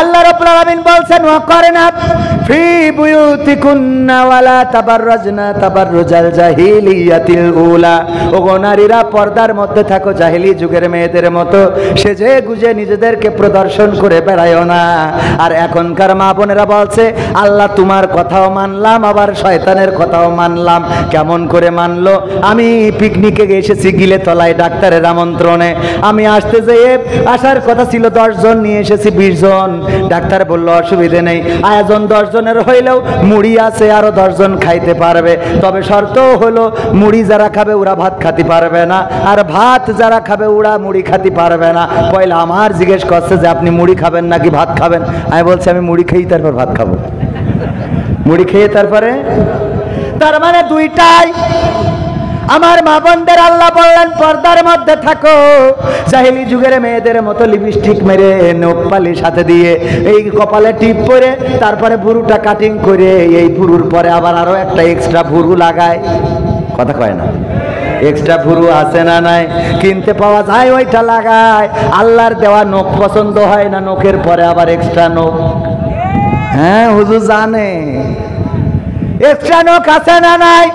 আল্লাহ রাব্বুল আলামিন বলছেন ওয়াকারনা ফি বুয়ুতিকুন্না ওয়ালা তাবাররাজনা তাবাররুজাল জাহিলিয়াতিল উলা। ওগো নারীরা পর্দার মধ্যে থাকো, জাহিলি যুগের মেয়েদের মতো সেজে গুজে নিজেদেরকে প্রদর্শন করে বেড়ায়ও না। আর এখনকার মা বোনেরা বলছে আল্লাহ তোমার কথাও মানলাম আবার শয়তানের কথাও মানলাম। কেমন করে মানলো? আমি পিকনিকে এসেছি গিলে তলায় ডাক্তারের আমন্ত্রণে, আমি আসতে যেয়ে আসার কথা ছিল 10 জন, নিয়ে এসেছি 20 জন। ডাক্তার বলল অসুবিধে নেই, আয়োজন 10 জনের হইলেও মুড়ি আছে আরো 10 জন খাইতে পারবে, তবে শর্ত হলো মুড়ি যারা খাবে ওরা ভাত খাতে পারবে না, আর ভাত যারা খাবে ওরা মুড়ি খাতে পারবে না। পয়লা আমার জিজ্ঞেস করছে যে আপনি মুড়ি খাবেন নাকি ভাত খাবেন? আমি বলছি আমি মুড়ি খেয়েই তারপর ভাত খাবো। মুড়ি খেয়ে তারপরে, তার মানে দুইটাই। আমার মা বোনদের আল্লাহ বললেন পর্দার মধ্যে থাকো, জাহিলি যুগের মেয়েদের মতো লিপস্টিক মেরে নখ পালিশ হাতে দিয়ে এই কপালে টিপ পরে তারপরে ভুরুটা কাটিং করে এই ভুরুর পরে আবার আরো একটা এক্সট্রা ভুরু লাগায়। কথা কয় না? এক্সট্রা ভুরু আছে না নাই? কিনতে পাওয়া যায়, ওইটা লাগায়। আল্লাহর দেওয়া নখ পছন্দ হয় না, নখের পরে আবার এক্সট্রা নখ। হ্যাঁ হুজুর জানে এক্সট্রা নখ আছে না নাই?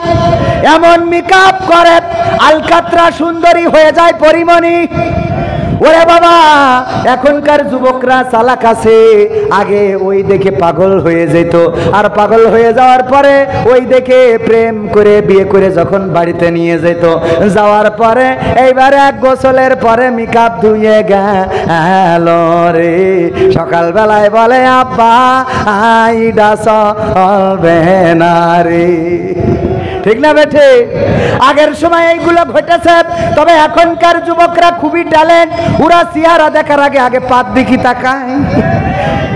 এমন মেকআপ করে আলকাতরা সুন্দরী হয়ে যায় পরিমণি। ওরে বাবা, এখনকার যুবকরা চালাক আছে, আগে ওই দেখে পাগল হয়ে যেত, আর পাগল হয়ে যাওয়ার পরে ওই দেখে প্রেম করে বিয়ে করে যখন বাড়িতে নিয়ে যেত, যাওয়ার পরে এইবার এক গোসলের পরে মেকআপ ধুয়ে গেল রে, সকালবেলায় বলে আব্বা আইডা চলবে না রে। ঠিক না বেঠে? আগের সময় এইগুলো ঘটেছে, তবে এখনকার যুবকরা খুবই ট্যালেন্ট। ওরা চেহারা দেখার আগে আগে পাত দেখি তাকায়,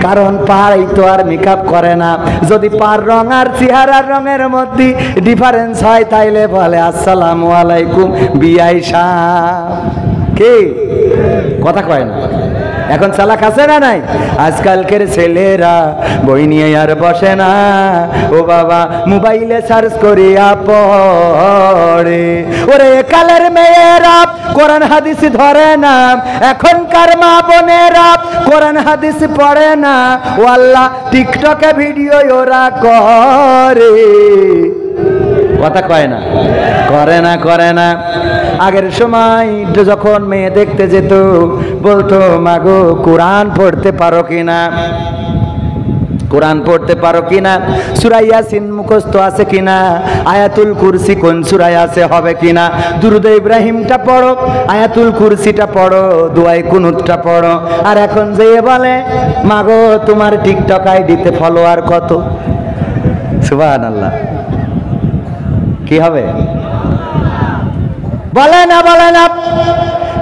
কারণ পাই তো আর মেকআপ করে না। যদি পার রং আর চেহারার রঙের মধ্যে ডিফারেন্স হয় তাইলে বলে আসসালামু আলাইকুম বিআই সাহেব। কি কথা কয় না? এখন চালাক আছে না নাই? আজকালকের ছেলেরা বই নিয়ে আর বসে না, ও বাবা মোবাইলে সার্চ করিয়া পড়ে। ওরে কালের মেয়েরা কোরআন হাদিস ধরে না, এখনকার মা বোনেরা কোরআন হাদিস পড়ে না, ও আল্লাহ টিকটকে ভিডিও ওরা করে। কথা কয় না? করে না, করে না। আগের সময় যখন মেয়ে দেখতে যেত বলতো মাগো কোরআন পড়তে পারো কিনা, কোরআন পড়তে পারো কিনা, সূরা ইয়াসিন মুখস্থ আছে কিনা, আয়াতুল কুরসি কোন সূরায় আছে হবে কিনা, দুরূদ ইব্রাহিমটা পড়ো, আয়াতুল কুরসিটা পড়ো, দুআই কুনুতটা পড়ো। আর এখন যে বলে মাগো তোমার টিকটক আইডিতে ফলোয়ার কত? সুবহানাল্লাহ। কি হবে? বলে না, বলে না।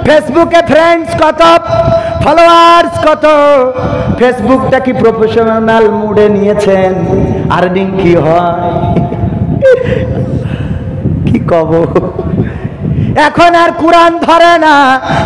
ফেসবুকে ফ্রেন্ডস কত, ফলোয়ার্স কত? ফেসবুকটা কি প্রফেশনাল মুডে নিয়েছেন? আর্নিং কি হয়? কি কব? এখন আর কোরআন ধরে না,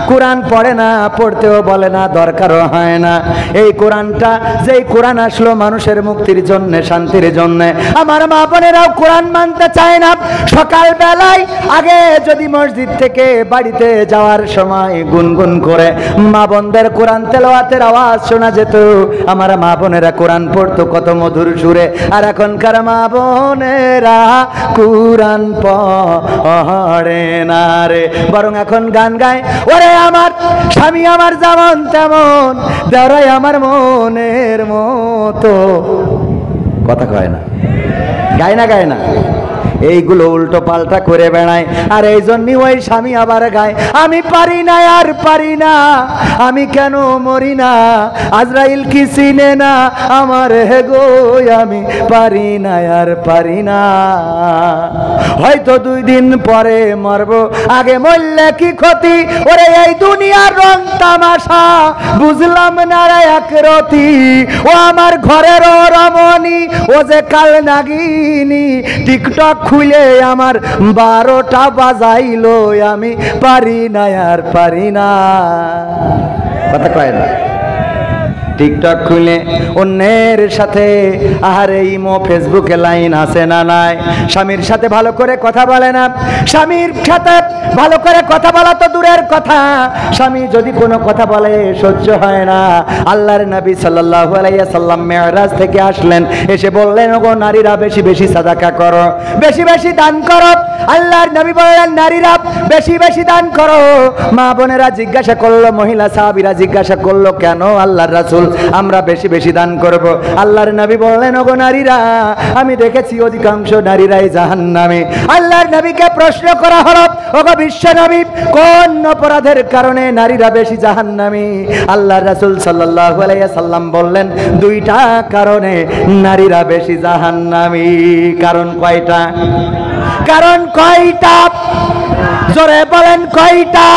কোরআন পড়ে না, পড়তেও বলে না, দরকারও হয় না। এই কোরআনটা যেই কোরআন আসলো মানুষের মুক্তির জন্য, শান্তির জন্য, আমার মা বোনেরাও কোরআন মানতে চায় না। সকাল বেলায় আগে যদি মসজিদ থেকে বাড়িতে যাওয়ার সময় গুনগুন করে মা বোনদের কোরআন তেলাওয়াতের আওয়াজ শোনা যেত, আমার মা বোনেরা কোরআন পড়তো কত মধুর সুরে। আর এখনকার মা বোনেরা কোরআন পড়ে না রে, বরং এখন গান গায়। ওরে আমার স্বামী আমার যেমন তেমন, দেওরাই আমার মনের মতো। কথা কয় না? গায় না, গায় না? এইগুলো উল্টো পাল্টা করে বেড়ায়। আর এই জন্যই ওই স্বামী আবার গায় আমি পারি না আর পারি না, আমি কেন মরি না, আজরাইল কি চিনে না আমার হে গো, আমি পারি না আর পারি না। হয়তো 2 দিন পরে মরবো, আগে মরলে কি ক্ষতি? ওরে এই দুনিয়ার রং তামাশা বুঝলাম না রে একরতি, ও আমার ঘরের রমণী, ও যে কাল নাগিনী, টিকটক খুলে আমার 12টা বাজাইলো, আমি পারি না আর পারি না। কথা কয় না? টিকটক খুলে অন্যের সাথে আহারে ইমো ফেসবুকে লাইন আছে না নাই, স্বামীর সাথে ভালো করে কথা বলে না, স্বামীর সাথে ভালো করে কথা বলা তো দূরের কথা, স্বামী যদি কোনো কথা বলে সহ্য হয় না। আল্লাহর নবী সাল্লাল্লাহু আলাইহি সাল্লাম মেরাজ থেকে আসলেন, এসে বললেন ওগো নারীরা বেশি বেশি সাদাকা করো, বেশি বেশি দান করো। আল্লাহর নবী বললেন নারীরা বেশি বেশি দান করো। মা বোনেরা জিজ্ঞাসা করলো, মহিলা সাহাবীরা জিজ্ঞাসা করলো কেন আল্লাহর রাসূল আমরা বেশি বেশি দান করব? আল্লাহর নবী বললেন ওগো নারীরা আমি দেখেছি অধিকাংশ নারীরাই জাহান্নামে। আল্লাহর নবীকে প্রশ্ন করা হলো ওগো বিশ্ব নবী কোন অপরাধের কারণে নারীরা বেশি জাহান্নামী? আল্লাহর রাসূল সাল্লাল্লাহু আলাইহি সাল্লাম বললেন দুইটা কারণে নারীরা বেশি জাহান্নামী। কারণ কয়টা? কারণ কয়টা? জোরে বলেন কয়টা?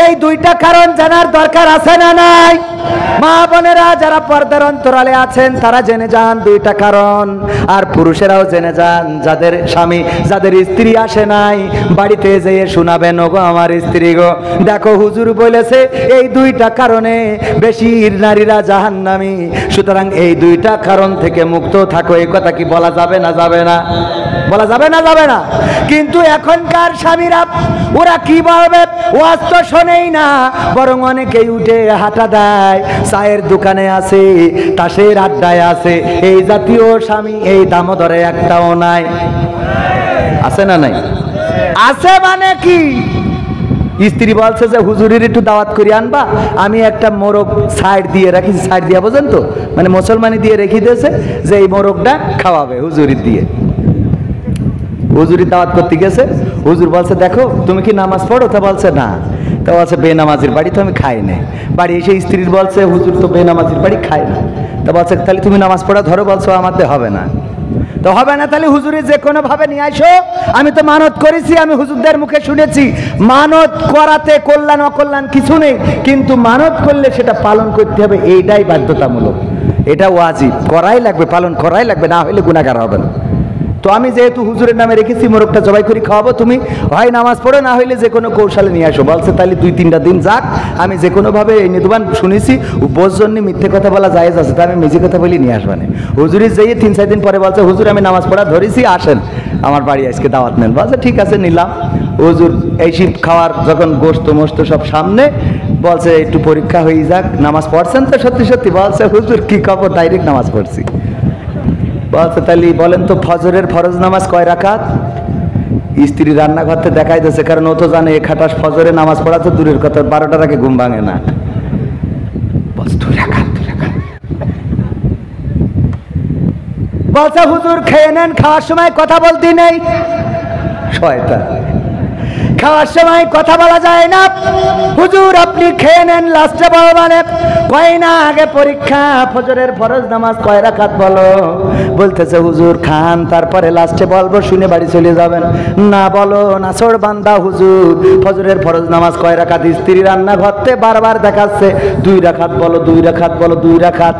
এই দুইটা কারণ জানার দরকার আছে না নাই? মা বোনেরা যারা পর্দার অন্তরালে আছেন তারা জেনে যান দুইটা কারণ, আর পুরুষেরাও জেনে যান যাদের স্বামী যাদের স্ত্রী আসে নাই বাড়িতে যেয়ে শোনাবেন ওগো আমার স্ত্রী গো দেখো হুজুর বলেছে এই দুইটা কারণে বেশি নারীরা জাহান্নামী, সুতরাং এই দুইটা কারণ থেকে মুক্ত থাকো। এই কথা কি বলা যাবে না যাবে না? বলা যাবে না যাবে না? কিন্তু এখনকার স্বামীরা ওরা কি বলবে? ওয়াজ তো শোনেই না, বরং অনেকেই উঠে হাঁটা দেয়, চায়ের দোকানে আছে, তাসের আড্ডায় আছে। এই জাতীয় স্বামী এই দামোদরে একটাও নাই। আছে না নাই? আছে মানে কি? স্ত্রী বলছে যে হুজুরের একটু দাওয়াত করে আনবা, আমি একটা মোরগ সাইড দিয়ে রাখি, সাইড দিয়া বোঝেন তো, মানে মুসলমানি দিয়ে রেখে দিয়েছে যে এই মোরগটা খাওয়াবে হুজুরির দিয়ে। হুজুরি দাওয়াত করতে গেছে, হুজুর বলছে দেখো তুমি কি নামাজ পড়ো? তা বলছে না। তা বলছে বেনামাজির বাড়ি তো আমি খাই না। বাড়ি এসে স্ত্রীর বলছে হুজুর তো বেনামাজির বাড়ি খায় না। তা বলছে তাহলে তুমি নামাজ পড়া ধরো। বলছো আমাদের হবে না। তো হবে না তাহলে হুজুরি যে কোনো ভাবে নিয়ে আসো, আমি তো মানত করেছি, আমি হুজুরদের মুখে শুনেছি মানত করাতে কল্যাণ অকল্যাণ কিছু নেই, কিন্তু মানত করলে সেটা পালন করতে হবে, এইটাই বাধ্যতামূলক, এটা ওয়াজিব, করাই লাগবে, পালন করাই লাগবে, না হলে গুনাহগার হবে না। তো আমি যেহেতু হুজুরের নামে রেখেছি মোরগটা জবাই করে খাওয়াবো, তুমি হয় নামাজ পড়ো না হইলে যে কোনো কৌশলে নিয়ে আসো। বলছে তাহলে 2-3টা দিন যাক, আমি যে কোনোভাবে এই নির্বাণ শুনেছি বোঝ জন্য মিথ্যে কথা বলা জায়েজ আছে, তা আমি মেজে কথা বলি নিয়ে আসবানে। হুজুরি যেয়ে 3-4 দিন পরে বলছে হুজুর আমি নামাজ পড়া ধরেছি, আসেন আমার বাড়ি আজকে দাওয়াত নেন। বলছে ঠিক আছে নিলাম। হুজুর এই শীত খাওয়ার যখন গোস্ত মোস্ত সব সামনে, বলছে একটু পরীক্ষা হয়ে যাক, নামাজ পড়ছেন তো সত্যি সত্যি? বলছে হুজুর কি খবর, ডাইরেক্ট নামাজ পড়ছি। বলছে তাহলে বলেন তো ফজরের ফরজ নামাজ কয় রাকাত? স্ত্রী রান্নাঘরতে দেখাই দিয়েছে, কারণ ও তো জানে এক খাটাস ফজরে নামাজ পড়া তো দূরের কথা, 12টার আগে ঘুম ভাঙে না। বলছে 2 রাকাত 2 রাকাত। বলছে হুজুর খেয়ে নেন, খাওয়ার সময় কথা বলতে নেই। শয়তান, খাওয়ার সময় কথা বলা যায় না। হুজুর আপনি খেয়ে নেন, লাস্টে বলবেন কয় না আগে পরীক্ষা, ফজরের ফরজ নামাজ কয় রাকাত বলো। বলতেছে হুজুর খান, তারপরে লাস্টে বলবো, শুনে বাড়ি চলে যাবেন। না বলো নাছর বান্দা হুজুর ফজরের ফরজ নামাজ কয় রাকাত? স্ত্রী রান্নাঘরতে বারবার দেখাচ্ছে 2 রাকাত বলো 2 রাকাত বলো 2 রাকাত।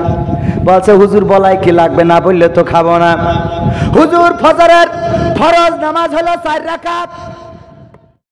বলছে হুজুর বলাই কি লাগবে, না বললে তো খাবো না। হুজুর ফজরের ফরজ নামাজ হলো 4 রাকাত।